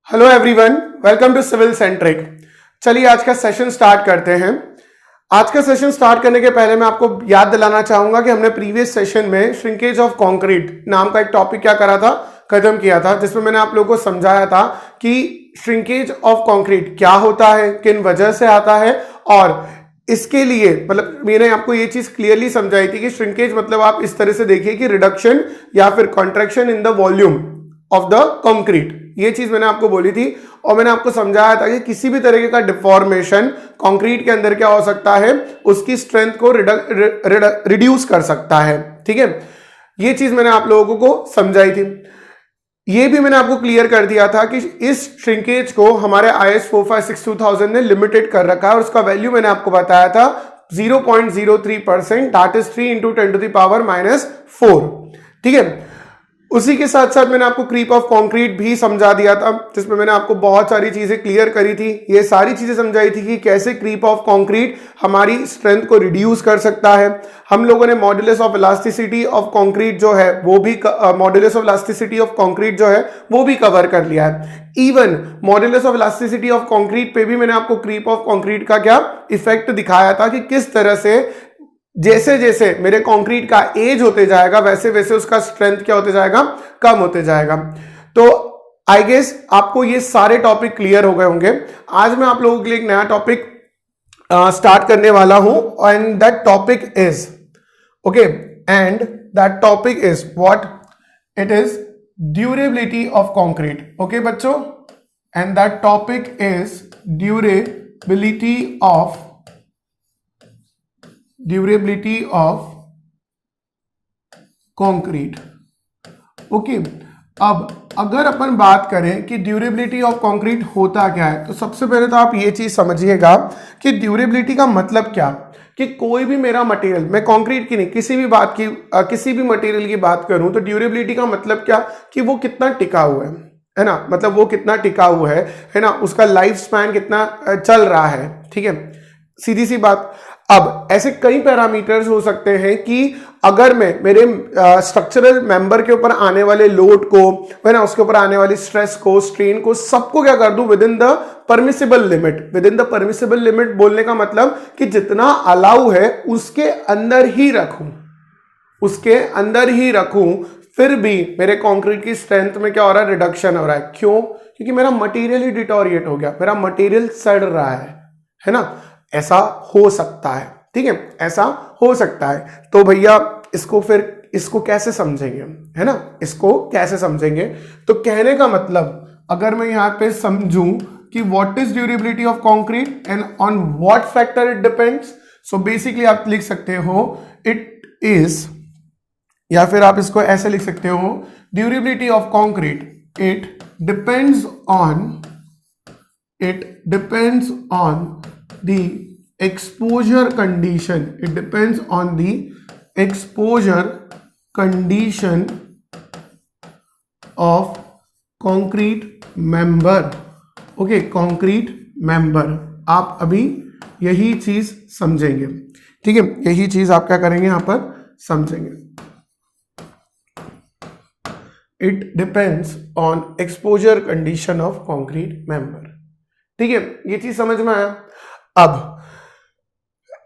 Hello everyone, welcome to Civil Centric. चलिए आज का सेशन स्टार्ट करते हैं। आज का सेशन स्टार्ट करने के पहले मैं आपको याद दिलाना चाहूंगा कि हमने प्रीवियस सेशन में श्रिंकेज ऑफ कंक्रीट नाम का एक टॉपिक क्या करा था, खत्म किया था, जिसमें मैंने आप लोगों को समझाया था कि श्रिंकेज ऑफ कंक्रीट क्या होता है, किन वजह से आता है, और इसके लिए मतलब मैंने आपको ये चीज क्लियरली समझाई थी कि श्रिंकेज मतलब आप इस तरह से देखिए कि रिडक्शन या फिर contraction in the volume of the concrete. ये चीज मैंने आपको बोली थी और मैंने आपको समझाया था कि किसी भी तरीके का डिफॉर्मेशन कंक्रीट के अंदर क्या हो सकता है, उसकी स्ट्रेंथ को रिड्यूस कर सकता है। ठीक है, ये चीज मैंने आप लोगों को समझाई थी। ये भी मैंने आपको क्लियर कर दिया था कि इस श्रिंकेज को हमारे IS 456-2000 ने लिमिटेड कर रखा है और उसका वैल्यू मैंने आपको बताया था 0.03%, दैट इज 3 × 10⁻⁻⁴। ठीक है, उसी के साथ साथ मैंने आपको क्रीप ऑफ कंक्रीट भी समझा दिया था, जिसमें मैंने आपको बहुत सारी चीजें क्लियर करी थी। ये सारी चीजें समझाई थी कि कैसे क्रीप ऑफ कंक्रीट हमारी स्ट्रेंथ को रिड्यूस कर सकता है। हम लोगों ने modulus of elasticity of concrete जो है वो भी modulus of elasticity of concrete जो है वो भी कवर कर लिया है। Even modulus of elasticity of concrete पे भी मैंने आपको क्रीप ऑफ कंक्रीट का क्या इफेक्ट दिखाया था कि किस तरह से जैसे जैसे मेरे कंक्रीट का एज होते जाएगा वैसे वैसे उसका स्ट्रेंथ क्या होते जाएगा, कम होते जाएगा। तो आई गेस आपको ये सारे टॉपिक क्लियर हो गए होंगे। आज मैं आप लोगों के लिए एक नया टॉपिक स्टार्ट करने वाला हूं and that topic is what it is durability of concrete. Okay बच्चों, and that topic is durability of concrete. Okay, अब अगर अपन बात करें कि ड्यूरेबिलिटी ऑफ कंक्रीट होता क्या है, तो सबसे पहले तो आप ये चीज समझिएगा कि ड्यूरेबिलिटी का मतलब क्या, कि कोई भी मेरा मटेरियल, मैं कंक्रीट की नहीं किसी भी बात की किसी भी मटेरियल की बात करूं तो ड्यूरेबिलिटी का मतलब क्या कि वो कितना टिका हुआ है ना, मतलब वो कितना टिका हुआ है ना, उसका लाइफ स्पैन कितना चल रहा है। ठीक है, सीधी सी बात। अब ऐसे कई पैरामीटर्स हो सकते हैं कि अगर मैं मेरे स्ट्रक्चरल मेंबर के ऊपर आने वाले लोड को है ना, उसके ऊपर आने वाली स्ट्रेस को, स्ट्रेन को, सबको क्या कर दूं with in the permissible limit. With in the permissible limit बोलने का मतलब कि जितना अलाउ है उसके अंदर ही रखूं, फिर भी मेरे कंक्रीट की स्ट्रेंथ में क्या हो रहा है, रिडक्शन हो रहा है। क्यों? क्योंकि मेरा मटेरियल ही डिटोरिएट हो गया, मेरा मटेरियल सड़ रहा है ना। ऐसा हो सकता है, ठीक है, ऐसा हो सकता है। तो भैया इसको कैसे समझेंगे, है ना, इसको कैसे समझेंगे? तो कहने का मतलब अगर मैं यहां पे समझूं कि what is durability of concrete and on what factor it depends, so basically आप लिख सकते हो इट इज, या फिर आप इसको ऐसे लिख सकते हो, durability of concrete it depends on the exposure condition. It depends on the exposure condition of concrete member. Okay, concrete member, आप अभी यही चीज समझेंगे। ठीक है, यही चीज आप क्या करेंगे यहां पर समझेंगे। It depends on exposure condition of concrete member। ठीक है, ये चीज समझ में आया। अब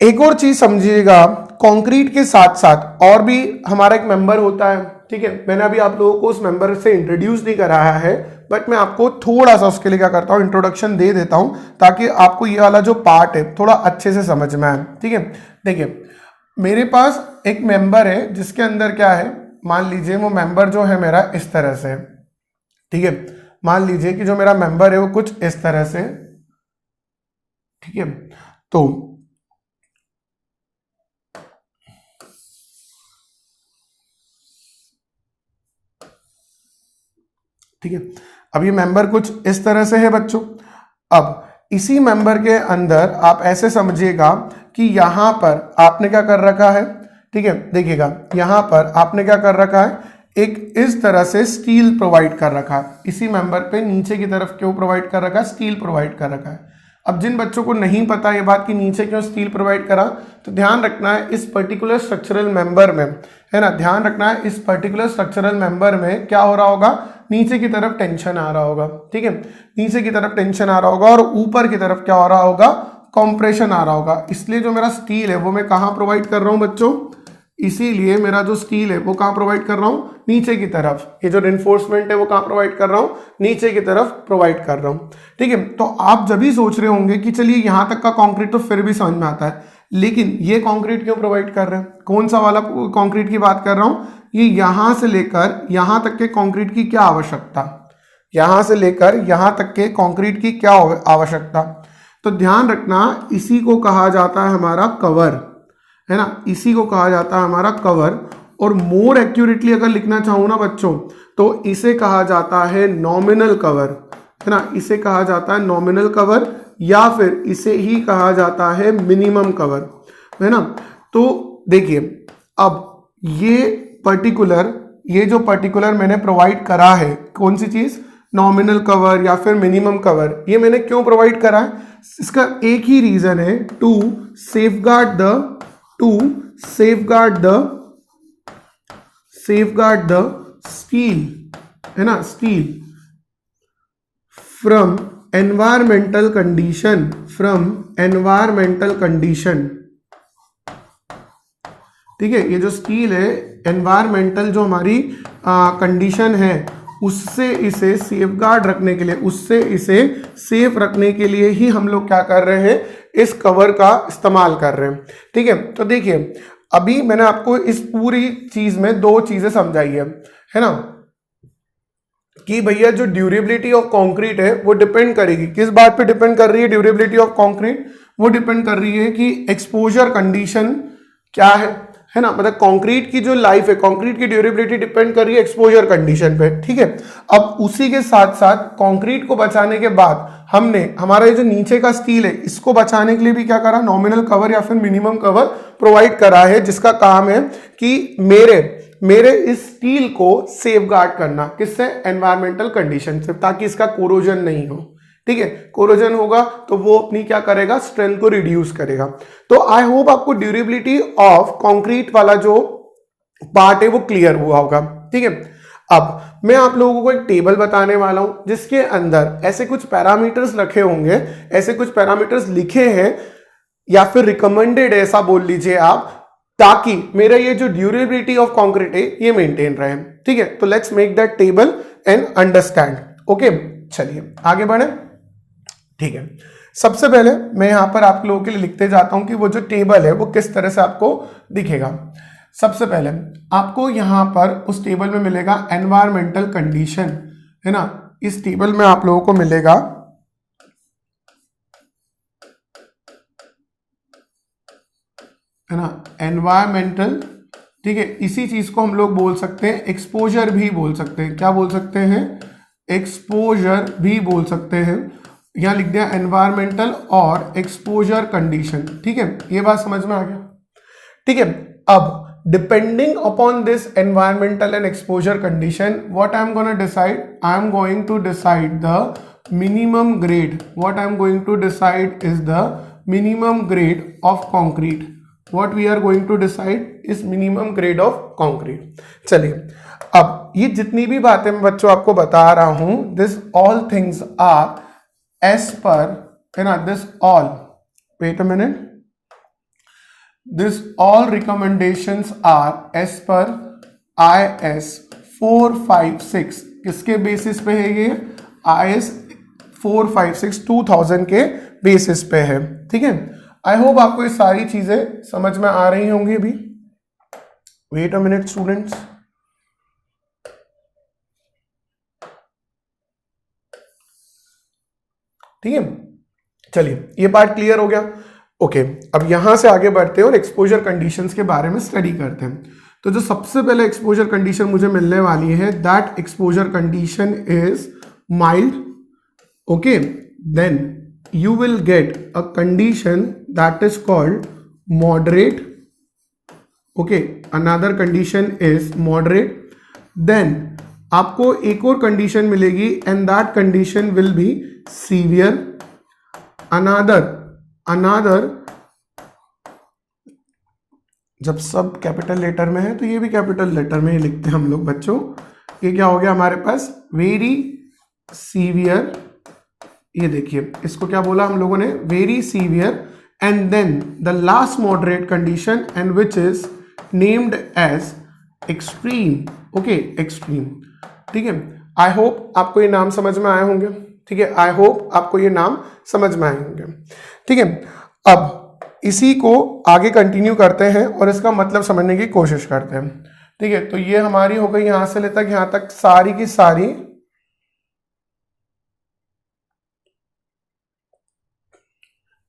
एक और चीज समझिएगा, कंक्रीट के साथ साथ और भी हमारा एक मेंबर होता है। ठीक है, मैंने अभी आप लोगों को उस मेंबर से इंट्रोड्यूस नहीं कराया है, बट मैं आपको थोड़ा सा उसके लिए क्या करता हूं, इंट्रोडक्शन दे देता हूं ताकि आपको ये वाला जो पार्ट है थोड़ा अच्छे से समझ में आए। ठीक है, देखिए मेरे पास एक मेंबर है जिसके अंदर क्या है, मान लीजिए वो मेंबर जो है मेरा इस तरह से। ठीक है, मान लीजिए कि जो मेरा मेंबर है वो कुछ इस तरह से। ठीक है, तो ठीक है, अब ये मेंबर कुछ इस तरह से है बच्चों। अब इसी मेंबर के अंदर आप ऐसे समझिएगा कि यहां पर आपने क्या कर रखा है। ठीक है, देखिएगा यहां पर आपने क्या कर रखा है, एक इस तरह से स्टील प्रोवाइड कर रखा है। इसी मेंबर पे नीचे की तरफ क्यों प्रोवाइड कर रखा है, स्टील प्रोवाइड कर रखा है। अब जिन बच्चों को नहीं पता ये बात कि नीचे क्यों स्टील प्रोवाइड करा, तो ध्यान रखना है इस पर्टिकुलर स्ट्रक्चरल मेंबर में, है ना, ध्यान रखना है इस पर्टिकुलर स्ट्रक्चरल मेंबर में क्या हो रहा होगा, नीचे की तरफ टेंशन आ रहा होगा, ठीक है, नीचे की तरफ टेंशन आ रहा होगा और ऊपर की तरफ क्या हो रहा होगा, कंप्रेशन आ रहा होगा। इसलिए जो मेरा स्टील है वो मैं कहाँ प्रोवाइड कर रहा हूँ बच्चों, इसीलिए मेरा जो स्टील है वो कहाँ प्रोवाइड कर रहा हूँ, नीचे की तरफ। ये जो रिइंफोर्समेंट है वो कहाँ प्रोवाइड कर रहा हूँ, नीचे की तरफ प्रोवाइड कर रहा हूँ, ठीक है। तो आप जब भी सोच रहे होंगे कि चलिए यहाँ तक का कंक्रीट तो फिर भी समझ में आता है, लेकिन ये कंक्रीट क्यों प्रोवाइड कर रहे हैं, कौन सा वाला कंक्रीट की बात कर रहा हूँ, ये यहाँ से लेकर यहाँ तक के कंक्रीट की क्या आवश्यकता, यहाँ से लेकर यहाँ तक के कंक्रीट की क्या आवश्यकता। तो ध्यान रखना इसी को कहा जाता है हमारा कवर, है ना, इसी को कहा जाता है हमारा कवर। और मोर एक्यूरेटली अगर लिखना चाहूँ ना बच्चों, तो इसे कहा जाता है नॉमिनल कवर, है ना, इसे कहा जाता है नॉमिनल कवर या फिर इसे ही कहा जाता है मिनिमम कवर, है ना। तो देखिए अब ये जो पर्टिकुलर मैंने प्रोवाइड करा है, कौन सी चीज, नॉमिनल कवर या फिर मिनिमम कवर, ये मैंने क्यों प्रोवाइड करा है, इसका एक ही रीजन है, टू सेफगार्ड द स्टील, है ना, स्टील फ्रॉम एनवायरमेंटल कंडीशन, ठीक है। ये जो स्टील है एनवायरमेंटल जो हमारी कंडीशन है उससे इसे सेफगार्ड रखने के लिए, उससे इसे सेफ रखने के लिए ही हम लोग क्या कर रहे हैं, इस कवर का इस्तेमाल कर रहे हैं, ठीक है। तो देखिए अभी मैंने आपको इस पूरी चीज में दो चीजें समझाई है ना, कि भैया जो ड्यूरेबिलिटी ऑफ कंक्रीट है वो डिपेंड करेगी, किस बात पे डिपेंड कर रही है ड्यूरेबिलिटी ऑफ कंक्रीट, वो डिपेंड कर रही है कि एक्सपोजर कंडीशन क्या है ना, मतलब कंक्रीट की जो लाइफ है, कंक्रीट की ड्यूरेबिलिटी डिपेंड कर रही है एक्सपोजर कंडीशन पे, ठीक है। अब उसी के साथ साथ कंक्रीट को बचाने के बाद हमने हमारा ये जो नीचे का स्टील है इसको बचाने के लिए भी क्या करा, नॉमिनल कवर या फिर मिनिमम कवर प्रोवाइड करा है, जिसका काम है कि मेरे इस स्टील को सेफगार्ड करना, किससे, एनवायरमेंटल कंडीशन से, ताकि इसका कोरोजन नहीं हो, ठीक है। कोरोजन होगा तो वो अपनी क्या करेगा, स्ट्रेंथ को रिड्यूस करेगा। तो आई होप आपको ड्यूरेबिलिटी ऑफ कंक्रीट वाला जो पार्ट है वो क्लियर हुआ होगा, ठीक है। अब मैं आप लोगों को एक टेबल बताने वाला हूं जिसके अंदर ऐसे कुछ पैरामीटर्स रखे होंगे, ऐसे कुछ पैरामीटर्स लिखे हैं या फिर रिकमेंडेड ऐसा बोल लीजिए आप, ताकि मेरा ये जो ड्यूरेबिलिटी ऑफ कंक्रीट है ये मेंटेन रहे, ठीक है। तो let's make that table and understand, okay. चलिए आगे बढ़े, ठीक है। सबसे पहले मैं यहां पर आप लोगों के लिए लिखते जाता हूं कि वो जो टेबल है वो किस तरह से आपको दिखेगा। सबसे पहले आपको यहां पर उस टेबल में मिलेगा एनवायरमेंटल कंडीशन, है ना, इस टेबल में आप लोगों को मिलेगा है ना एनवायरमेंटल, ठीक है। इसी चीज को हम लोग बोल सकते हैं एक्सपोजर भी बोल सकते हैं, क्या बोल सकते हैं, एक्सपोजर भी बोल सकते हैं। यहां लिख दिया एनवायरमेंटल और एक्सपोजर कंडीशन, ठीक है, ये बात समझ में आ गया, ठीक है। अब depending upon this environmental and exposure condition, what I am gonna decide, I am going to decide the minimum grade, what I am going to decide is the minimum grade of concrete, what we are going to decide is minimum grade of concrete। चलिए अब ये जितनी भी बातें मैं बच्चों आपको बता रहा हूं, this all things are as per, है ना, this all, wait a minute, this all recommendations are as per IS 456, किसके बेसिस पे है ये, IS 456 2000 के बेसिस पे है, ठीक है। आई होप आपको ये सारी चीजें समझ में आ रही होंगी अभी। वेट अ मिनट स्टूडेंट्स, ठीक है। चलिए ये पार्ट क्लियर हो गया, ओके। अब यहां से आगे बढ़ते हैं और एक्सपोजर कंडीशंस के बारे में स्टडी करते हैं। तो जो सबसे पहले एक्सपोजर कंडीशन मुझे मिलने वाली है, that exposure condition is mild, okay. Then you will get a condition that is called moderate, okay, another condition is moderate, then आपको एक और कंडीशन मिलेगी and that condition will be severe, अनादर जब सब कैपिटल लेटर में है तो ये भी कैपिटल लेटर में ही लिखते हैं हम लोग बच्चों। ये क्या हो गया हमारे पास, वेरी सीवियर, ये देखिए इसको क्या बोला हम लोगों ने, very severe, and then the last moderate condition and which is named as extreme. Okay, extreme, ठीक है। आई होप आपको ये नाम समझ में आए होंगे, ठीक है, आई होप आपको ये नाम समझ में आए होंगे, ठीक है। अब इसी को आगे कंटिन्यू करते हैं और इसका मतलब समझने की कोशिश करते हैं, ठीक है। तो ये हमारी हो गई यहां से ले तक, यहां तक सारी की सारी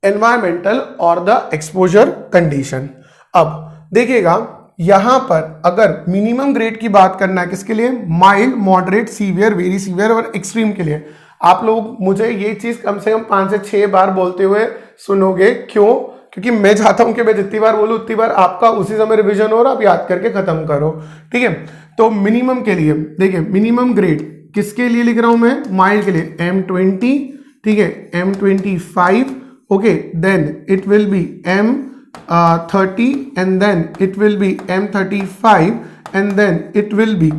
एनवायरमेंटल और द एक्सपोजर कंडीशन। अब देखिएगा यहां पर अगर मिनिमम ग्रेड की बात करना है किसके लिए, mild, moderate, severe, very severe और एक्सट्रीम के लिए, आप लोग मुझे ये चीज कम से कम 5 से 6 बार बोलते हुए सुनोगे। क्यों? क्योंकि मैं चाहता हूं कि मैं जितनी बार बोलूं उतनी बार आपका उसी समय रिवीजन हो और आप याद करके खत्म करो, ठीक है। तो मिनिमम के लिए देखिए, मिनिमम ग्रेड किसके लिए लिख रहा हूं मैं, माइल्ड के लिए M20, ठीक है, M25, okay, then it will be M30 and then it will be M35 and then it will be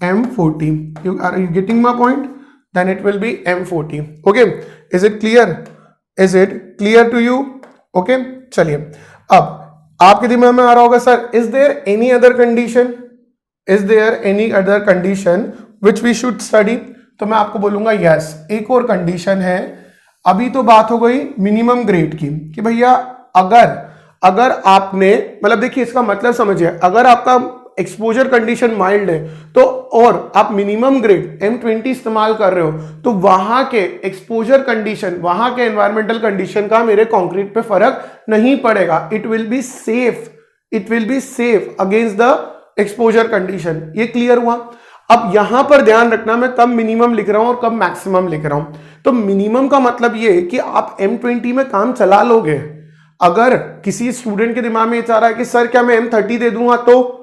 M40. Are you getting my point? Then it will be M40. Okay, is it clear? Is it clear to you? Okay, चलिए अब आपके दिमाग में आ रहा होगा sir, is there any other condition? Is there any other condition which we should study? तो मैं आपको बोलूंगा yes, एक और कंडीशन है। अभी तो बात हो गई मिनिमम ग्रेड की कि भैया अगर आपने, मतलब देखिए इसका मतलब समझिए, अगर आपका एक्सपोजर कंडीशन माइल्ड है तो और आप मिनिमम ग्रेड M20 इस्तेमाल कर रहे हो तो वहां के एक्सपोजर कंडीशन, वहां के एनवायरमेंटल कंडीशन का मेरे कंक्रीट पे फर्क नहीं पड़ेगा। It will be safe against the exposure condition. ये क्लियर हुआ? अब यहां पर ध्यान रखना, मैं कब मिनिमम लिख रहा हूं और कब मैक्सिमम लिख रहा हूं। तो मिनिमम का मतलब ये कि आप M20 में काम चला लोगे। अगर किसी स्टूडेंट के दिमाग में ये चाह रहा है कि सर क्या मैं M30 दे दूंगा तो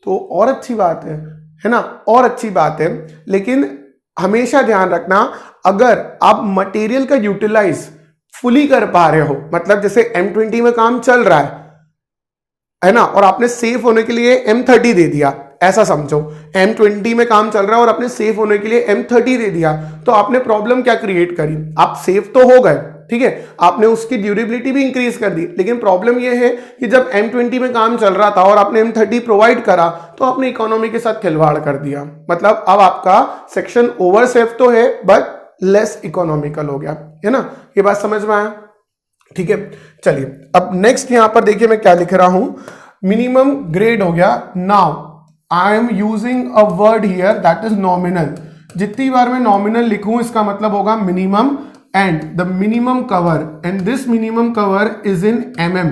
और अच्छी बात है ना, और अच्छी बात है। लेकिन हमेशा ध्यान रखना, अगर आप मटेरियल का यूटिलाइज फुली कर पा रहे हो, मतलब जैसे M20 में काम चल रहा है ना, और आपने सेफ होने के लिए M30 दे दिया, ऐसा समझो M20 में काम चल रहा है और आपने सेफ होने के लिए M30 दे दिया, तो आपने प्रॉब्लम क्या क्रिएट करी? आप सेफ तो हो गए, ठीक है, आपने उसकी ड्यूरेबिलिटी भी इंक्रीज कर दी, लेकिन प्रॉब्लम यह है कि जब M20 में काम चल रहा था और आपने M30 प्रोवाइड करा तो आपने इकोनॉमी के साथ खिलवाड़ कर दिया। मतलब अब आपका सेक्शन ओवर सेफ तो है बट लेस इकोनॉमिकल हो गया, है ना। ये बात समझ में आया? ठीक है, चलिए अब नेक्स्ट यहां पर देखिए मैं क्या लिख रहा हूं। मिनिमम ग्रेड हो गया। Now I am using a word here that is nominal. जितनी बार मैं नॉमिनल लिखूं इसका मतलब होगा minimum, and the minimum cover, and this minimum cover is in mm,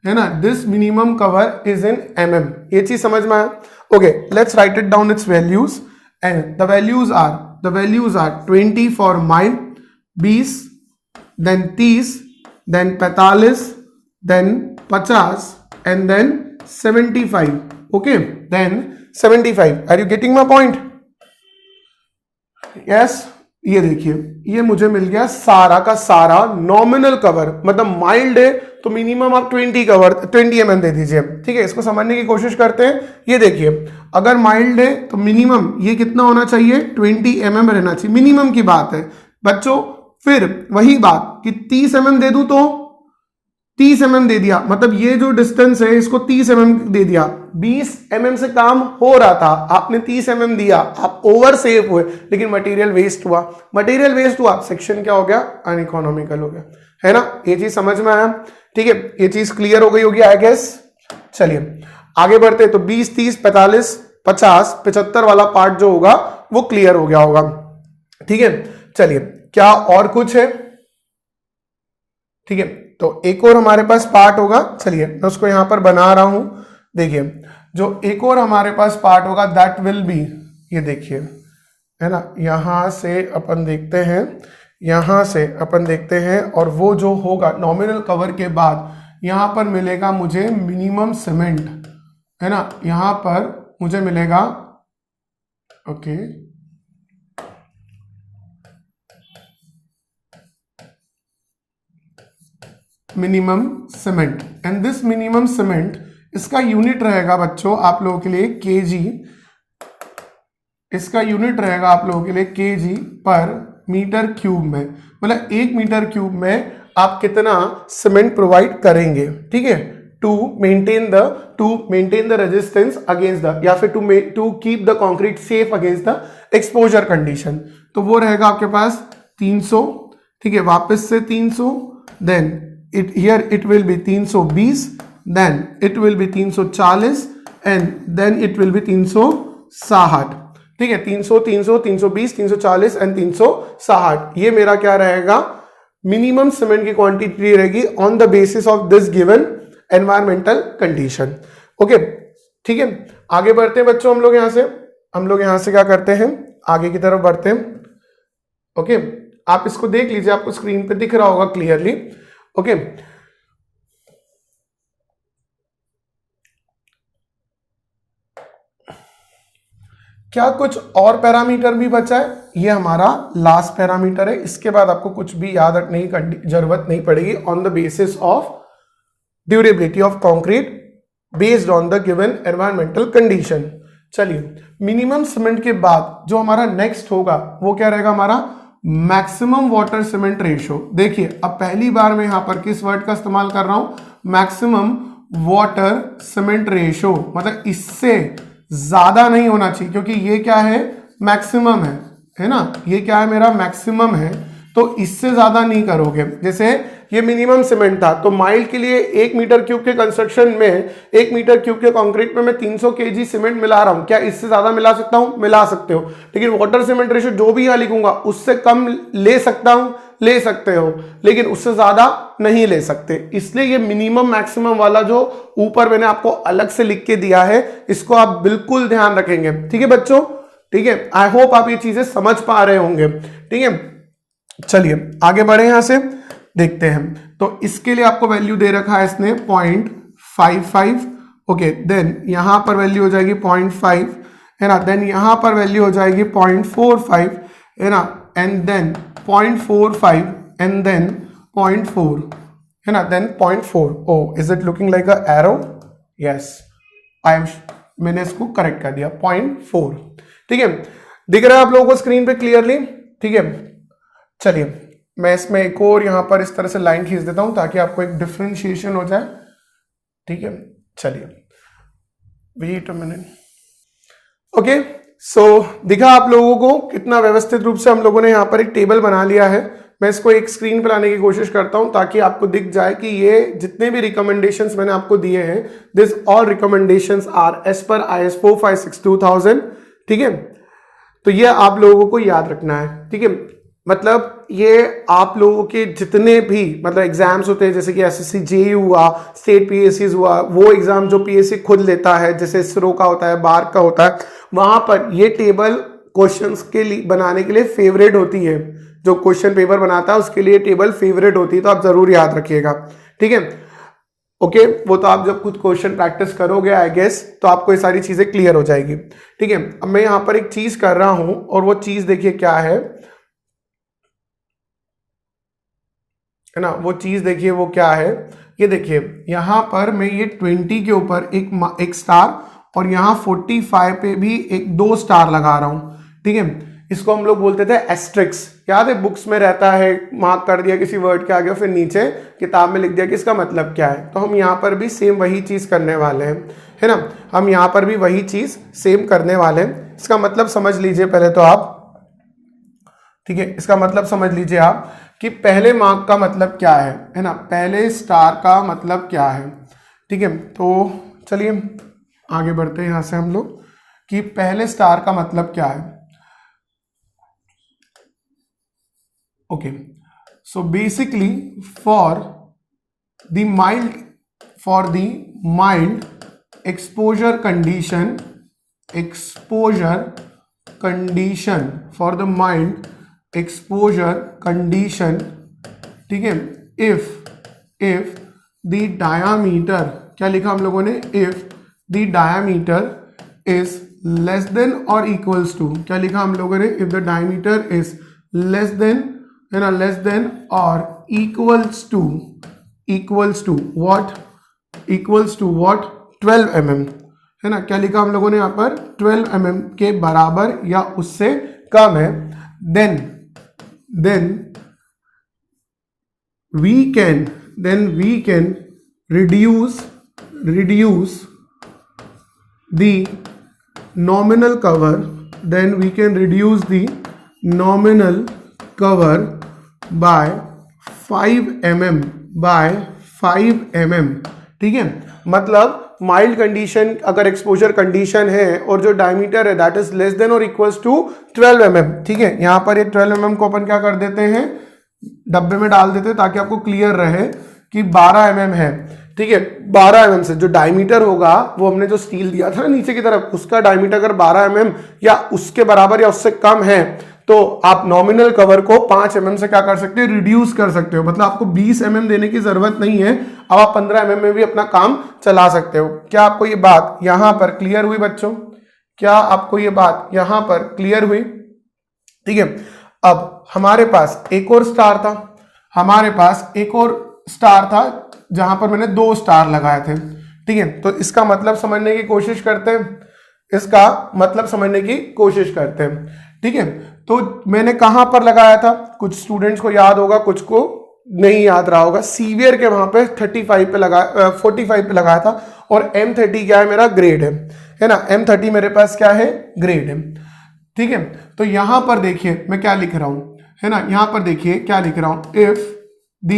है ना, this minimum cover is in mm। ये चीज समझ में आया? Okay, let's write it down its values, and the values are 20 for mild, 20, then 30, then 45, then 50, and then 75। Okay, then 75। Are you getting my point? Yes. ये देखिए, ये मुझे मिल गया सारा का सारा नॉमिनल कवर। मतलब माइल्ड है तो मिनिमम आप 20 mm दे दीजिए, ठीक है। इसको समझने की कोशिश करते हैं। ये देखिए, अगर माइल्ड है तो मिनिमम ये कितना होना चाहिए, 20 mm रहना चाहिए, मिनिमम की बात है बच्चों। फिर वही बात कि 30 mm दे दूं तो 30 mm दे दिया, मतलब ये जो डिस्टेंस है इसको 30 mm दे दिया। 20 mm से काम हो रहा था, आपने 30 mm दिया, आप ओवर सेफ हुए, लेकिन मटेरियल वेस्ट हुआ, सेक्शन क्या हो गया, अनइकोनॉमिकल हो गया, है ना। ये चीज समझ में आया? ठीक है, ये चीज क्लियर हो गई होगी आई गेस। चलिए आगे बढ़ते, तो 20, 30, 45, 50, 75 वाला पार्ट जो होगा वो क्लियर हो गया होगा, ठीक है। चलिए, क्या और कुछ है? ठीक है, तो एक और हमारे पास पार्ट होगा। चलिए मैं उसको यहां पर बना रहा हूं। देखिए, जो एक और हमारे पास पार्ट होगा दैट विल बी, ये देखिए, है ना, यहां से अपन देखते हैं, और वो जो होगा नॉमिनल कवर के बाद यहां पर मिलेगा मुझे मिनिमम सीमेंट, है ना, यहां पर मुझे मिलेगा, okay, minimum cement, and this minimum cement, इसका यूनिट रहेगा बच्चों आप लोगों के लिए केजी, इसका यूनिट रहेगा आप लोगों के लिए केजी पर मीटर क्यूब में, मतलब 1 मीटर क्यूब में आप कितना सीमेंट प्रोवाइड करेंगे, ठीक है, to maintain the resistance against the, या फिर to keep the concrete safe against the exposure condition. तो वो रहेगा आपके पास 300, ठीक है, वापस से 300, then it will be 320, then it will be 340 and then it will be 360, ठीक है, 300, 300, 320, 340 एंड 360। ये मेरा क्या रहेगा, मिनिमम सीमेंट की क्वांटिटी रहेगी on the basis of this given environmental condition. Okay, ठीक है, आगे बढ़ते हैं बच्चों। हम लोग यहां से क्या करते हैं, आगे की तरफ बढ़ते हैं। ओके, आप इसको देख लीजिए, आपको स्क्रीन पे दिख रहा होगा क्लियरली। ओके, क्या कुछ और पैरामीटर भी बचा है? ये हमारा लास्ट पैरामीटर है, इसके बाद आपको कुछ भी याद रखने की जरूरत नहीं पड़ेगी। On the basis of durability of concrete based on the given environmental condition. चलिए, मिनिमम सीमेंट के बाद जो हमारा नेक्स्ट होगा वो क्या रहेगा, हमारा मैक्सिमम वाटर सीमेंट रेशियो। देखिए, अब पहली बार मैं यहां पर किस वर्ड का इस्तेमाल कर रहा हूं, मैक्सिमम वाटर सीमेंट रेशियो, मतलब इससे ज्यादा नहीं होना चाहिए, क्योंकि ये क्या है, मैक्सिमम है ना, ये क्या है, मेरा मैक्सिमम है, तो इससे ज्यादा नहीं करोगे। जैसे ये मिनिमम सीमेंट था, तो माइल के लिए 1 मीटर क्यूब के कंस्ट्रक्शन में, 1 मीटर क्यूब के कंक्रीट में मैं 300 केजी सीमेंट मिला रहा हूं, क्या इससे ज्यादा मिला सकता हूं? मिला सकते हो, लेकिन वाटर सीमेंट रेशियो जो भी यहां लिखूंगा उससे कम ले सकता हूं, ले सकते हो, लेकिन उससे ज्यादा नहीं ले सकते। इसलिए ये मिनिमम मैक्सिमम वाला जो ऊपर मैंने आपको अलग से लिख के दिया है, इसको आप बिल्कुल ध्यान रखेंगे, ठीक है बच्चों, ठीक है। आई होप आप ये चीजें समझ पा रहे होंगे, ठीक है। चलिए आगे बढ़े, यहां से देखते हैं। तो इसके लिए आपको वैल्यू दे रखा है इसने 0.55, ओके, देन यहां पर वैल्यू हो जाएगी 0.5, है ना, देन यहां पर वैल्यू हो जाएगी 0.45, है ना, एंड देन 0.45 एंड देन 0.4, है ना, then 0.4। Oh, is it looking like a arrow? Yes, मैंने इसको करेक्ट कर दिया, 0.4, ठीक है। दिख रहा है आप लोगों को स्क्रीन पे क्लियरली, ठीक है। चलिए, मैं इसमें एक और यहां पर इस तरह से लाइन खींच देता हूं ताकि आपको एक डिफरेंशिएशन हो जाए, ठीक है। चलिए, वेट अ मिनट। ओके, सो दिखा आप लोगों को कितना व्यवस्थित रूप से हम लोगों ने यहां पर एक टेबल बना लिया है। मैं इसको एक स्क्रीन पर लाने की कोशिश करता हूं ताकि आपको दिख जाए कि ये जितने भी रिकमेंडेशंस मैंने आपको दिए हैं, this all recommendations are as per IS 456-2000, ठीक है। तो ये आप लोगों को याद रखना है, ठीक है। मतलब ये आप लोगों के जितने भी मतलब एग्जाम्स होते हैं, जैसे कि SSC JEE हुआ, स्टेट PSCs हुआ, वो एग्जाम जो PSC खुद लेता है, जैसे ISRO का होता है, बार का होता है, वहां पर ये टेबल क्वेश्चंस के लिए बनाने के लिए फेवरेट होती है। जो क्वेश्चन पेपर बनाता है उसके लिए टेबल फेवरेट होती है, तो आप जरूर याद रखिएगा, ठीक है। ओके, वो तो आप जब खुद क्वेश्चन प्रैक्टिस करोगे आई गेस, तो आपको ये सारी चीजें क्लियर हो जाएगी, ठीक है। अब मैं यहां पर एक चीज कर रहा हूं और वो चीज देखिए क्या है ना, वो चीज देखिए वो क्या है, ये देखिए यहां पर मैं ये 20 के ऊपर एक स्टार और यहां 45 पे भी एक 2 स्टार लगा रहा हूं, ठीक है। इसको हम लोग बोलते थे एस्ट्रिक्स, याद है बुक्स में रहता है, मार्क कर दिया किसी वर्ड के आगे, फिर नीचे किताब में लिख दिया कि इसका मतलब क्या है। तो हम यहाँ पर भी सेम वही चीज करने वाले हैं, है ना, हम यहाँ पर भी वही चीज सेम करने वाले हैं। इसका मतलब समझ लीजिए पहले तो आप, ठीक है, इसका मतलब समझ लीजिए आप कि पहले मार्क का मतलब क्या है ना, पहले स्टार का मतलब क्या है, ठीक है। तो चलिए आगे बढ़ते हैं यहां से हम लोग कि पहले स्टार का मतलब क्या है। Okay, so basically for the mild exposure condition, for the mild exposure condition, ठीक है, इफ द डायामीटर, क्या लिखा हम लोगों ने, if the diameter is less than और इक्वल्स टू, क्या लिखा हम लोगों ने, if the diameter is less than, है ना, लेस देन और equals equals to what, equals to what 12 mm, है ना। क्या लिखा हम लोगों ने यहाँ पर, 12 mm के बराबर या उससे कम है, then we can reduce the nominal cover, then we can reduce the nominal cover by 5 mm, ठीक है। मतलब माइल्ड कंडीशन, अगर एक्सपोजर कंडीशन है और जो डायमीटर है दैट इज लेस देन और इक्वल्स टू 12 mm, ठीक है। यहां पर ये 12 mm को अपन क्या कर देते हैं, डब्बे में डाल देते हैं ताकि आपको क्लियर रहे कि 12 mm है, ठीक है। 12 mm से जो डायमीटर होगा, वो हमने जो स्टील दिया था ना नीचे की तरफ, उसका डायमीटर अगर 12 mm या उसके बराबर या उससे कम है, तो आप नॉमिनल कवर को 5 mm से क्या कर सकते हो, रिड्यूस कर सकते हो। मतलब आपको 20 mm देने की जरूरत नहीं है, अब आप 15 mm में भी अपना काम चला सकते हो। क्या आपको ये बात यहां पर क्लियर हुई बच्चों? क्या आपको ये बात यहां पर क्लियर हुई? ठीक है। अब हमारे पास एक और स्टार था, जहां पर मैंने 2 स्टार लगाए थे, ठीक है। तो इसका मतलब समझने की कोशिश करते हैं, ठीक है। तो मैंने कहां पर लगाया था, कुछ स्टूडेंट्स को याद होगा, कुछ को नहीं याद रहा होगा। सीवियर के वहां पे 45 पे लगाया, 45 पे लगाया था, और M30 क्या है, मेरा ग्रेड है ना। M30 मेरे पास क्या है, ग्रेड है, ठीक है। तो यहां पर देखिए मैं क्या लिख रहा हूं, है ना। यहां पर देखिए क्या लिख रहा हूं, if the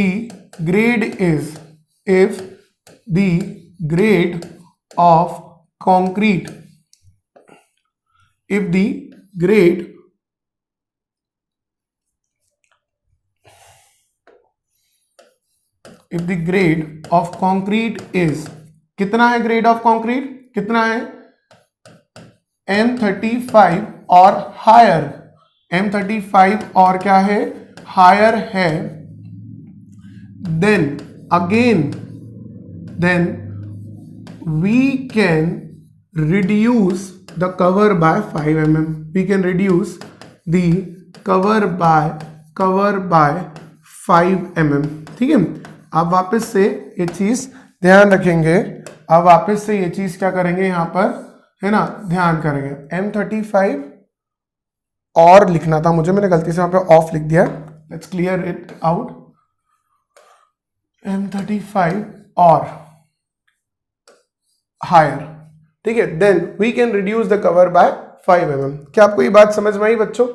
grade of concrete, if the grade of concrete is, कितना है ग्रेड ऑफ कंक्रीट, कितना है, M35 और हायर, M35 और क्या है, हायर है, then we can reduce the cover by 5 mm, we can reduce the cover by 5 mm, ठीक है। अब वापस से ये चीज ध्यान रखेंगे, अब वापस से ये चीज क्या करेंगे यहां पर, है ना, ध्यान करेंगे। M35 और लिखना था मुझे, मैंने गलती से वहां पे ऑफ लिख दिया, let's clear it out. M35 और हायर, ठीक है, then we can reduce the cover by 5 mm। क्या आपको ये बात समझ में आई बच्चों?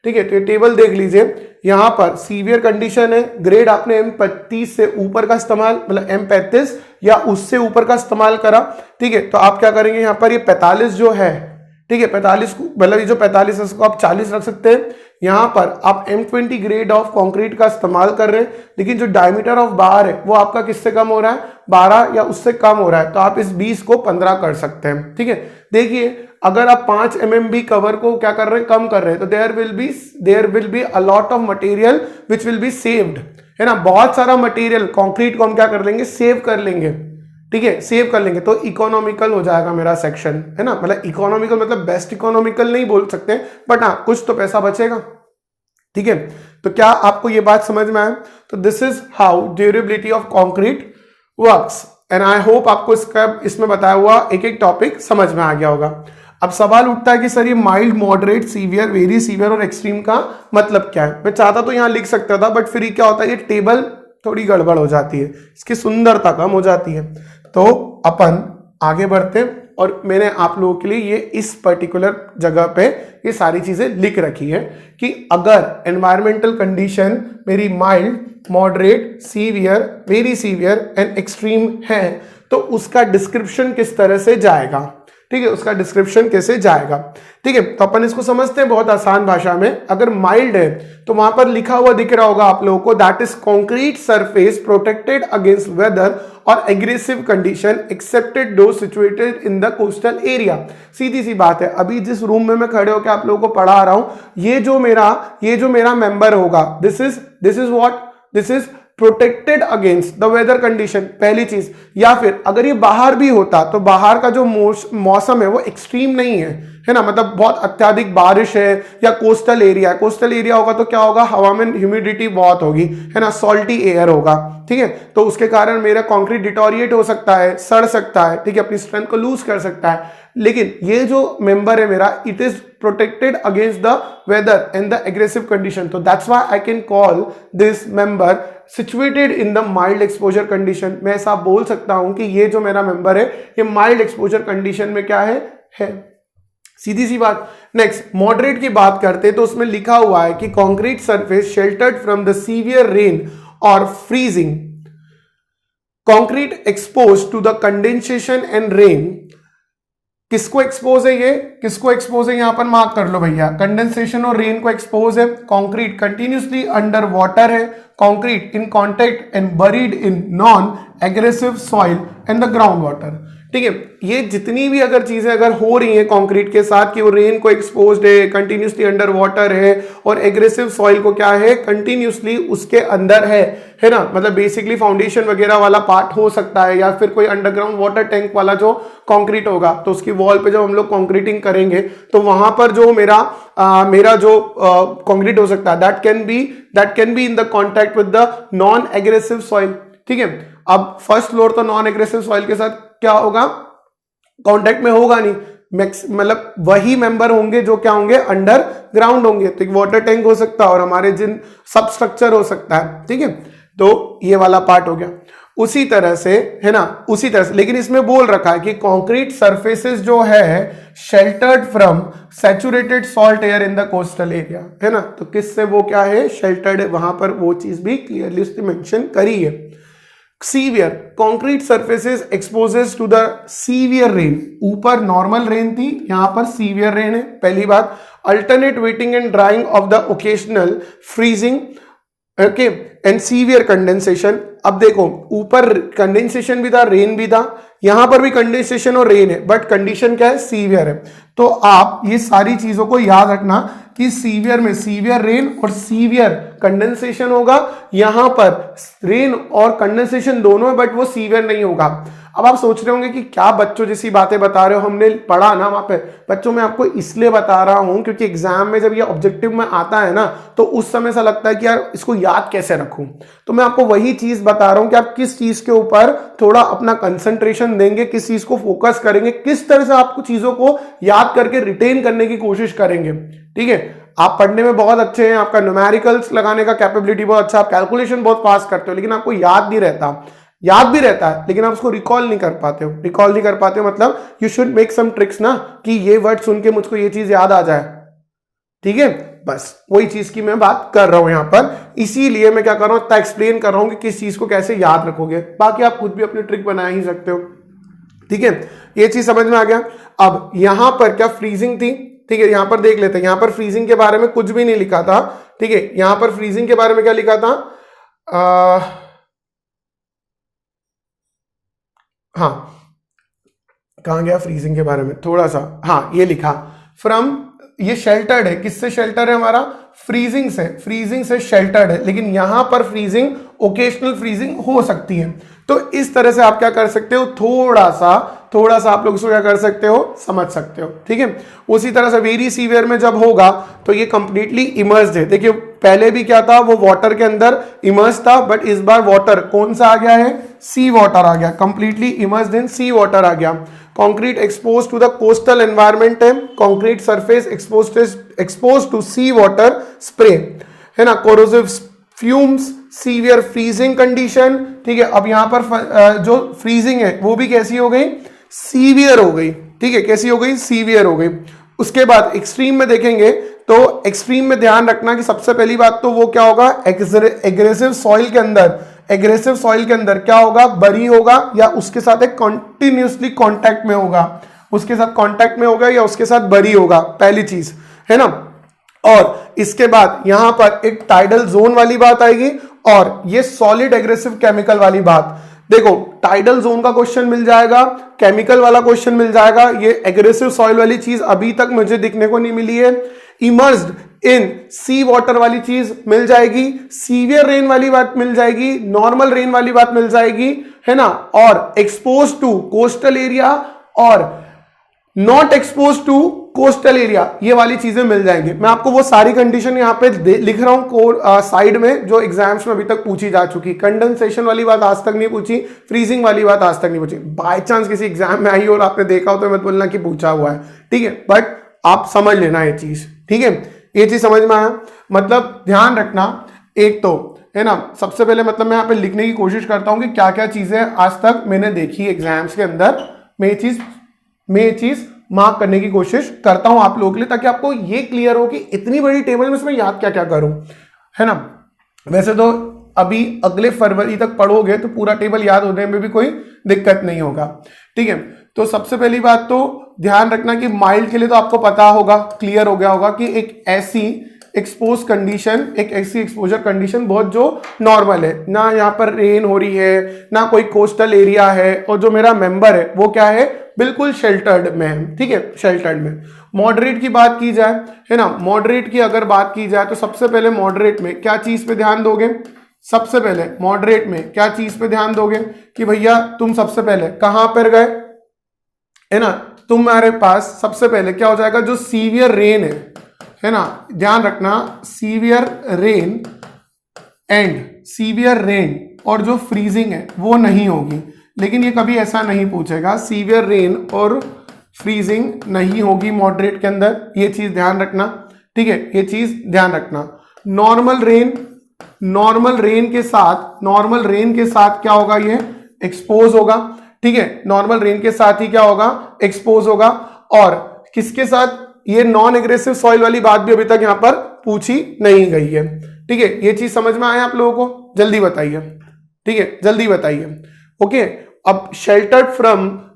ठीक है। तो ये टेबल देख लीजिए, यहां पर सीवियर कंडीशन है, ग्रेड आपने M35 से ऊपर का इस्तेमाल, मतलब M35 या उससे ऊपर का इस्तेमाल करा, ठीक है। तो आप क्या करेंगे, यहां पर ये 45 जो है, ठीक है, 45 को, मतलब ये जो 45 है उसको आप 40 रख सकते हैं। यहां पर आप M20 ग्रेड ऑफ कंक्रीट का इस्तेमाल कर रहे हैं, लेकिन जो डायमीटर ऑफ बार है वो आपका किससे कम हो रहा है, 12 या उससे कम हो रहा है, तो आप इस 20 को 15 कर सकते हैं, ठीक है। देखिए अगर आप 5 mm भी कवर को क्या कर रहे हैं, कम कर रहे हैं, तो there will be a lot of material which will be saved, है ना। बहुत सारा मटेरियल कंक्रीट को हम क्या कर लेंगे, सेव कर लेंगे, ठीक है, सेव कर लेंगे, तो इकोनॉमिकल हो जाएगा मेरा सेक्शन, है ना। मतलब इकोनॉमिकल मतलब बेस्ट इकोनॉमिकल नहीं बोल सकते, बट हाँ कुछ तो पैसा बचेगा, ठीक है। तो क्या आपको ये बात समझ में आया? तो this is how durability of concrete works, and I hope आपको इसमें बताया हुआ एक एक टॉपिक समझ में आ गया होगा। अब सवाल उठता है कि सर ये mild, moderate, severe, very severe और एक्सट्रीम का मतलब क्या है? मैं चाहता तो यहां लिख सकता था, बट फिर क्या होता है, ये टेबल थोड़ी गड़बड़ हो जाती है, इसकी सुंदरता कम हो जाती है। तो अपन आगे बढ़ते हैं, और मैंने आप लोगों के लिए ये इस पर्टिकुलर जगह पे ये सारी चीजें लिख रखी है कि अगर एनवायरमेंटल कंडीशन मेरी mild, moderate, severe, very severe and extreme है, तो उसका डिस्क्रिप्शन किस तरह से जाएगा, ठीक है, उसका डिस्क्रिप्शन कैसे जाएगा, ठीक है। तो अपन इसको समझते हैं बहुत आसान भाषा में। अगर माइल्ड है तो वहां पर लिखा हुआ दिख रहा होगा आप लोगों को, that is concrete surface protected against weather और aggressive condition excepted those situated in the coastal area. सीधी सी बात है, अभी जिस रूम में मैं खड़े होकर आप लोगों को पढ़ा रहा हूं, ये जो मेरा मेंबर होगा, this is what, this is protected against the weather condition, पहली चीज। या फिर अगर ये बाहर भी होता तो बाहर का जो मौसम है वो एक्सट्रीम नहीं है है ना, मतलब बहुत अत्यधिक बारिश है या कोस्टल एरिया है, कोस्टल एरिया होगा तो क्या होगा, हवा में ह्यूमिडिटी बहुत होगी, है ना, सॉल्टी एयर होगा, ठीक है, तो उसके कारण मेरा कंक्रीट डिटोरिएट हो सकता है, सड़ सकता है, ठीक है, अपनी स्ट्रेंथ को लूज कर सकता है। लेकिन ये जो मेंबर है मेरा, it is protected against the weather and the aggressive condition, तो that's why I can call this member situated in the mild exposure condition. मैं ऐसा बोल सकता हूं कि ये जो मेरा मेंबर है ये माइल्ड एक्सपोजर कंडीशन में क्या है, सीधी सी बात। नेक्स्ट मॉडरेट की बात करते हैं तो उसमें लिखा हुआ है कि concrete surface sheltered from the severe rain और freezing, concrete expose to the condensation and rain. किसको एक्सपोज है, ये किसको एक्सपोज है, यहां पर मार्क कर लो भैया, कंडेंसेशन और रेन को एक्सपोज है। कंक्रीट कंटिन्यूसली अंडर वाटर है, concrete in contact and buried in non aggressive soil and the ground water, ठीक है। ये जितनी भी अगर चीजें अगर हो रही हैं कंक्रीट के साथ कि वो रेन को एक्सपोज्ड है, कंटिन्यूसली अंडर वाटर है और एग्रेसिव सॉइल को क्या है, कंटिन्यूसली उसके अंदर है ना, मतलब बेसिकली फाउंडेशन वगैरह वाला पार्ट हो सकता है या फिर कोई अंडरग्राउंड वाटर टैंक वाला जो कंक्रीट होगा, तो उसकी वॉल पे जब हम लोग कंक्रीटिंग करेंगे तो वहां पर जो मेरा जो कंक्रीट हो सकता है that can be in the contact with the non aggressive soil, ठीक है। अब फर्स्ट फ्लोर तो नॉन एग्रेसिव सॉइल के साथ क्या होगा, कांटेक्ट में होगा नहीं, मतलब वही मेंबर होंगे जो क्या होंगे, अंडर ग्राउंड होंगे, तो एक वाटर टैंक हो सकता है और हमारे जिन सब स्ट्रक्चर हो सकता है, ठीक है। तो ये वाला पार्ट हो गया। उसी तरह से है ना, उसी तरह से, लेकिन इसमें बोल रखा है कि कंक्रीट सरफेसेस जो है sheltered from saturated salt air in the coastal area, है ना, तो किससे वो क्या है, शेल्टर्ड है, वहां पर वो चीज भी क्लियरली उसने मेंशन करी है। Severe concrete surfaces exposes to the severe rain, ऊपर नॉर्मल रेन थी, यहां पर सीवियर रेन है, पहली बात। Alternate wetting and drying of the occasional freezing, okay, and severe condensation. अब देखो ऊपर कंडेंसेशन भी था, रेन भी था, यहां पर भी कंडेंसेशन और रेन है, बट कंडीशन क्या है, सीवियर है। तो आप ये सारी चीजों को याद रखना कि सीवियर में सीवियर रेन और सीवियर कंडेंसेशन होगा, यहां पर रेन और कंडेंसेशन दोनों है बट वो सीवियर नहीं होगा। अब आप सोच रहे होंगे कि क्या बच्चों जैसी बातें बता रहे हो, हमने पढ़ा ना वहां पे। बच्चों मैं आपको इसलिए बता रहा हूं क्योंकि एग्जाम में जब ये ऑब्जेक्टिव में आता है ना तो उस समय ऐसा लगता है कि यार इसको याद कैसे रखूं, तो मैं आपको वही चीज बता रहा हूं कि आप किस चीज के ऊपर थोड़ा अपना कंसंट्रेशन देंगे, किस चीज को फोकस करेंगे, किस तरह से आपको चीजों को याद करके रिटेन करने की कोशिश करेंगे, ठीक है। आप पढ़ने में बहुत अच्छे हैं, आपका न्यूमेरिकल्स लगाने का कैपेबिलिटी बहुत अच्छा, आप कैलकुलेशन बहुत फास्ट करते हो, लेकिन आपको याद नहीं रहता, याद भी रहता है लेकिन आप उसको रिकॉल नहीं कर पाते हो, रिकॉल नहीं कर पाते हो मतलब you should make some tricks ना कि ये वर्ड सुन के मुझको ये चीज याद आ जाए, ठीक है। बस वही चीज की मैं बात कर रहा हूं यहां पर, इसीलिए मैं क्या कर रहा हूं, एक्सप्लेन कर रहा हूं कि किस चीज को कैसे याद रखोगे, बाकी आप खुद भी अपनी ट्रिक बना ही सकते हो, ठीक है। ये चीज समझ में आ गया। अब यहां पर क्या फ्रीजिंग थी, ठीक है, यहां पर देख लेते हैं, यहां पर फ्रीजिंग के बारे में कुछ भी नहीं लिखा था, ठीक है। यहां पर फ्रीजिंग के बारे में क्या लिखा था, हाँ कहां गया फ्रीजिंग के बारे में, थोड़ा सा, हाँ ये लिखा फ्रॉम, ये शेल्टर्ड है, किससे शेल्टर है हमारा, फ्रीजिंग से, फ्रीजिंग से शेल्टर्ड है, लेकिन यहां पर फ्रीजिंग ओकेशनल फ्रीजिंग हो सकती है। तो इस तरह से आप क्या कर सकते हो, थोड़ा सा आप लोग इसको क्या कर सकते हो, समझ सकते हो, ठीक है। उसी तरह से वेरी सीवियर में जब होगा तो ये कंप्लीटली इमर्स्ड है, देखिए पहले भी क्या था, वो वाटर के अंदर इमर्स था, बट इस बार वाटर कौन सा आ गया है, सी वाटर आ गया, completely immersed in sea water आ गया। Concrete expose to the coastal environment है, concrete surface expose to sea water spray, है ना, corrosive fumes, severe freezing condition, ठीक है। अब यहां पर जो फ्रीजिंग है वो भी कैसी हो गई, सीवियर हो गई, ठीक है, कैसी हो गई, सीवियर हो गई। उसके बाद एक्सट्रीम में देखेंगे तो एक्सट्रीम में ध्यान रखना कि सबसे पहली बात तो वो क्या होगा, एग्रेसिव सॉइल के अंदर, एग्रेसिव सॉइल के अंदर क्या होगा, बरी होगा या उसके साथ एक कॉन्टिन्यूसली कॉन्टैक्ट में होगा, उसके साथ कॉन्टैक्ट में होगा या उसके साथ बरी होगा, पहली चीज है ना। और इसके बाद यहां पर एक टाइडल जोन वाली बात आएगी और ये सॉलिड एग्रेसिव केमिकल वाली बात। देखो टाइडल जोन का क्वेश्चन मिल जाएगा, केमिकल वाला क्वेश्चन मिल जाएगा, ये एग्रेसिव सॉइल वाली चीज अभी तक मुझे दिखने को नहीं मिली है। इमर्स्ड इन सी वाटर वाली चीज मिल जाएगी, सीवियर रेन वाली बात मिल जाएगी, नॉर्मल रेन वाली बात मिल जाएगी, है ना, और एक्सपोज टू कोस्टल एरिया और not expose to coastal area, ये वाली चीजें मिल जाएंगे। मैं आपको वो सारी कंडीशन यहाँ पे लिख रहा हूँ साइड में, जो एग्जाम्स में अभी तक पूछी जा चुकी। कंडेंसेशन वाली बात आज तक नहीं पूछी, फ्रीजिंग वाली बात आज तक नहीं पूछी। बाय चांस किसी एग्जाम में आई और आपने देखा हो तो मत बोलना कि पूछा हुआ है, ठीक है, बट आप समझ लेना ये चीज, ठीक है, ये चीज समझ में आया। मतलब ध्यान रखना, एक तो है ना, सबसे पहले मतलब मैं यहाँ पे लिखने की कोशिश करता हूँ कि क्या क्या चीजें आज तक मैंने देखी एग्जाम्स के अंदर, मैं ये चीज मार्क करने की कोशिश करता हूं आप लोगों के लिए, ताकि आपको ये क्लियर हो कि इतनी बड़ी टेबल में इसमें याद क्या क्या करूं, है ना। वैसे तो अभी अगले फरवरी तक पढ़ोगे तो पूरा टेबल याद होने में भी कोई दिक्कत नहीं होगा, ठीक है। तो सबसे पहली बात तो ध्यान रखना कि माइल्ड के लिए तो आपको पता होगा, क्लियर हो गया होगा कि एक ऐसी एक्सपोज कंडीशन, एक ऐसी एक्सपोजर कंडीशन बहुत जो नॉर्मल है, ना यहाँ पर रेन हो रही है, ना कोई कोस्टल एरिया है, और जो मेरा मेंबर है वो क्या है, बिल्कुल शेल्टर्ड में है, ठीक है, शेल्टर्ड में। मॉडरेट की बात की जाए, है ना, मॉडरेट की अगर बात की जाए तो सबसे पहले मॉडरेट में क्या चीज पे ध्यान दोगे, सबसे पहले मॉडरेट में क्या चीज पे ध्यान दोगे कि भैया तुम सबसे पहले कहां पर गए, है ना, तुम्हारे पास सबसे पहले क्या हो जाएगा, जो सीवियर रेन है ना, ध्यान रखना, सीवियर रेन और जो फ्रीजिंग है वो नहीं होगी। लेकिन ये कभी ऐसा नहीं पूछेगा, सीवियर रेन और फ्रीजिंग नहीं होगी मॉडरेट के अंदर, ये चीज ध्यान रखना, ठीक है, ये चीज ध्यान रखना। नॉर्मल रेन के साथ क्या होगा, ये एक्सपोज होगा, ठीक है, नॉर्मल रेन के साथ ही क्या होगा, एक्सपोज होगा। और किसके साथ, ये नॉन एग्रेसिव सॉइल वाली बात भी अभी तक यहां पर पूछी नहीं गई है, ठीक है, ये चीज समझ में आया आप लोगों को, जल्दी बताइए, ठीक है, जल्दी बताइए, ओके। अब sheltered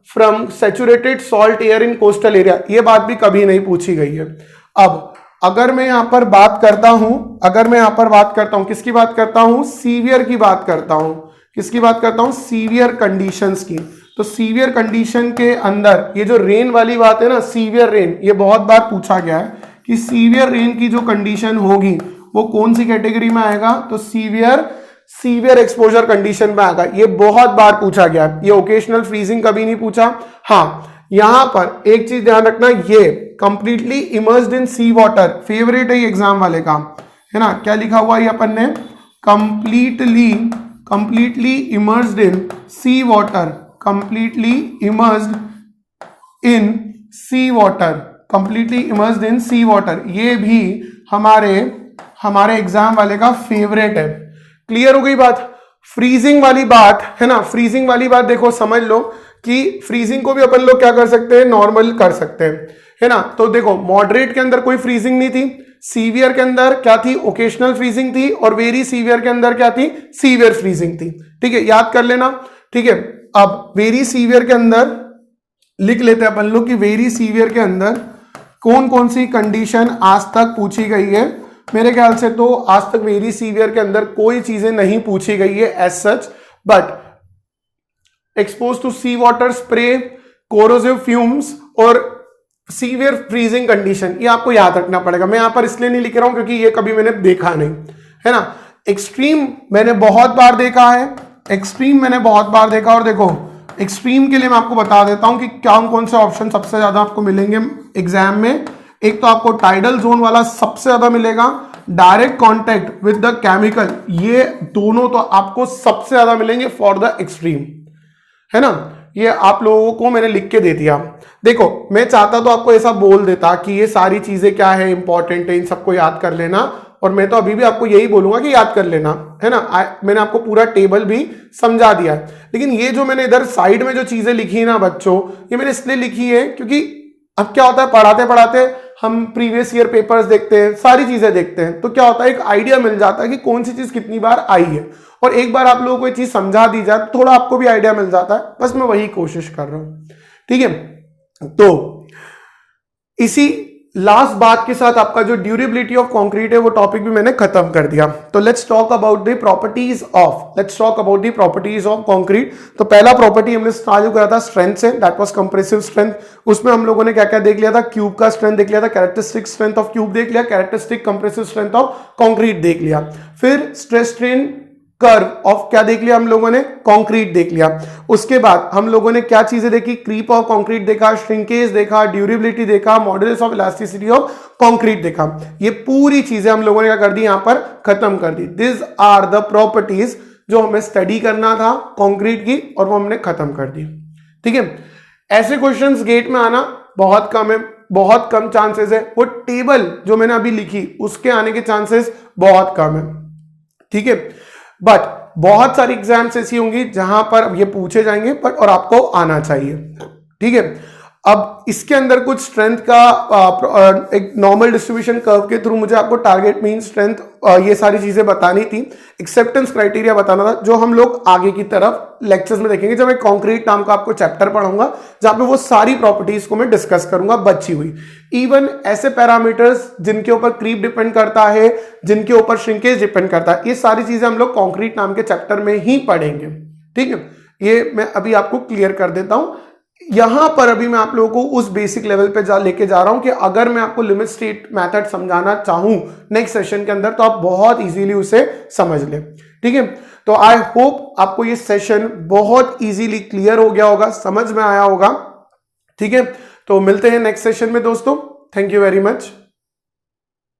from saturated salt air in coastal area, ये बात भी कभी नहीं पूछी गई है। अब अगर मैं यहां पर बात करता हूं, किसकी बात करता हूं, सीवियर की बात करता हूं, किसकी बात करता हूं, सीवियर कंडीशंस की। तो सीवियर कंडीशन के अंदर ये जो रेन वाली बात है ना, सीवियर रेन, ये बहुत बार पूछा गया है कि सीवियर रेन की जो कंडीशन होगी वो कौन सी कैटेगरी में आएगा, तो सीवियर एक्सपोजर कंडीशन में आएगा। ये बहुत बार पूछा गया है, ये ओकेशनल फ्रीजिंग कभी नहीं पूछा। हाँ, यहां पर एक चीज ध्यान रखना, ये completely immersed in sea water, favourite है ये एग्जाम वाले का, है ना, क्या लिखा हुआ है अपन ने, completely immersed in sea water, completely immersed in sea water, ये भी हमारे एग्जाम वाले का फेवरेट है। क्लियर हो गई बात। फ्रीजिंग वाली बात है ना, फ्रीजिंग वाली बात देखो, समझ लो कि फ्रीजिंग को भी अपन लोग क्या कर सकते हैं, नॉर्मल कर सकते हैं, है ना। तो देखो मॉडरेट के अंदर कोई फ्रीजिंग नहीं थी, सीवियर के अंदर क्या थी, ओकेशनल फ्रीजिंग थी, और वेरी सीवियर के अंदर क्या थी, सीवियर फ्रीजिंग थी, ठीक है, याद कर लेना, ठीक है। अब वेरी सीवियर के अंदर लिख लेते हैं अपन लोग कि वेरी सीवियर के अंदर कौन कौन सी कंडीशन आज तक पूछी गई है। मेरे ख्याल से तो आज तक वेरी सीवियर के अंदर कोई चीजें नहीं पूछी गई है as such, but expose to sea water spray, corrosive fumes और सीवियर फ्रीजिंग कंडीशन, ये आपको याद रखना पड़ेगा। मैं यहां पर इसलिए नहीं लिख रहा हूं क्योंकि ये कभी मैंने देखा नहीं, है ना। एक्सट्रीम मैंने बहुत बार देखा है, और देखो एक्सट्रीम के लिए मैं आपको बता देता हूं कि कौन से ऑप्शन सबसे ज्यादा आपको मिलेंगे एग्जाम में। एक तो आपको टाइडल जोन वाला सबसे ज्यादा मिलेगा, direct contact with the chemical, ये दोनों तो आपको सबसे ज्यादा मिलेंगे फॉर द एक्सट्रीम, है ना। ये आप लोगों को मैंने लिख के दे दिया। देखो मैं चाहता तो आपको ऐसा बोल देता कि ये सारी चीजें क्या है, इंपॉर्टेंट है, इन सबको याद कर लेना, और मैं तो अभी भी आपको यही बोलूंगा कि याद कर लेना, है ना। मैंने आपको पूरा टेबल भी समझा दिया है, लेकिन ये जो मैंने इधर साइड में जो चीजें लिखी ना बच्चों, ये मैंने इसलिए लिखी है क्योंकि अब क्या होता है, पढ़ाते पढ़ाते हम प्रीवियस ईयर पेपर्स देखते हैं, सारी चीजें देखते हैं, तो क्या होता है एक आइडिया मिल जाता है कि कौन सी चीज कितनी बार आई है, और एक बार आप लोगों को ये चीज समझा दी जाए तो थोड़ा आपको भी आइडिया मिल जाता है। बस मैं वही कोशिश कर रहा हूं, ठीक है। तो इसी लास्ट बात के साथ आपका जो ड्यूरेबिलिटी ऑफ कंक्रीट है वो टॉपिक भी मैंने खत्म कर दिया। तो let's talk about the properties of concrete. तो पहला प्रॉपर्टी हमने चालू करा था स्ट्रेंथ से, दैट वाज कंप्रेसिव स्ट्रेंथ। उसमें हम लोगों ने क्या क्या देख लिया था, क्यूब का स्ट्रेंथ देख लिया था, कैरेक्टरिस्टिक स्ट्रेंथ ऑफ क्यूब देख लिया, characteristic compressive strength of concrete देख लिया। फिर स्ट्रेस स्ट्रेन कर्व ऑफ क्या देख लिया हम लोगों ने, कंक्रीट देख लिया। उसके बाद हम लोगों ने क्या चीजें देखी, क्रीप ऑफ कंक्रीट देखा, श्रिंकेज देखा, ड्यूरेबिलिटी देखा, modulus of elasticity of concrete देखा। ये पूरी चीजें हम लोगों ने क्या कर दी, यहां पर खत्म कर दी। दिस आर द प्रॉपर्टीज जो हमें स्टडी करना था कंक्रीट की, और वो हमने खत्म कर दी। ठीक है, ऐसे क्वेश्चंस गेट में आना बहुत कम है, बहुत कम चांसेस है। वो टेबल जो मैंने अभी लिखी उसके आने के चांसेस बहुत कम है। ठीक है, बट बहुत सारी एग्जाम्स ऐसी होंगी जहां पर ये पूछे जाएंगे, पर और आपको आना चाहिए। ठीक है, अब इसके अंदर कुछ स्ट्रेंथ का एक नॉर्मल डिस्ट्रीब्यूशन कर्व के थ्रू मुझे आपको टारगेट मीन स्ट्रेंथ ये सारी चीजें बतानी थी, एक्सेप्टेंस क्राइटेरिया बताना था, जो हम लोग आगे की तरफ लेक्चर्स में देखेंगे जब मैं कंक्रीट नाम का आपको चैप्टर पढ़ाऊंगा, जहां पे वो सारी प्रॉपर्टीज को मैं डिस्कस करूंगा बची हुई। इवन ऐसे पैरामीटर्स जिनके ऊपर क्रीप डिपेंड करता है, जिनके ऊपर श्रिंकेज डिपेंड करता है, ये सारी चीजें हम लोग कंक्रीट नाम के चैप्टर में ही पढ़ेंगे। ठीक है, ये मैं अभी आपको क्लियर कर देता हूं। यहां पर अभी मैं आप लोगों को उस बेसिक लेवल पे लेके जा रहा हूं कि अगर मैं आपको लिमिट स्टेट मेथड समझाना चाहूं नेक्स्ट सेशन के अंदर, तो आप बहुत इजीली उसे समझ लें। ठीक है, तो आई होप आपको ये सेशन बहुत इजीली क्लियर हो गया होगा, समझ में आया होगा। ठीक है, तो मिलते हैं नेक्स्ट सेशन में दोस्तों। Thank you very much.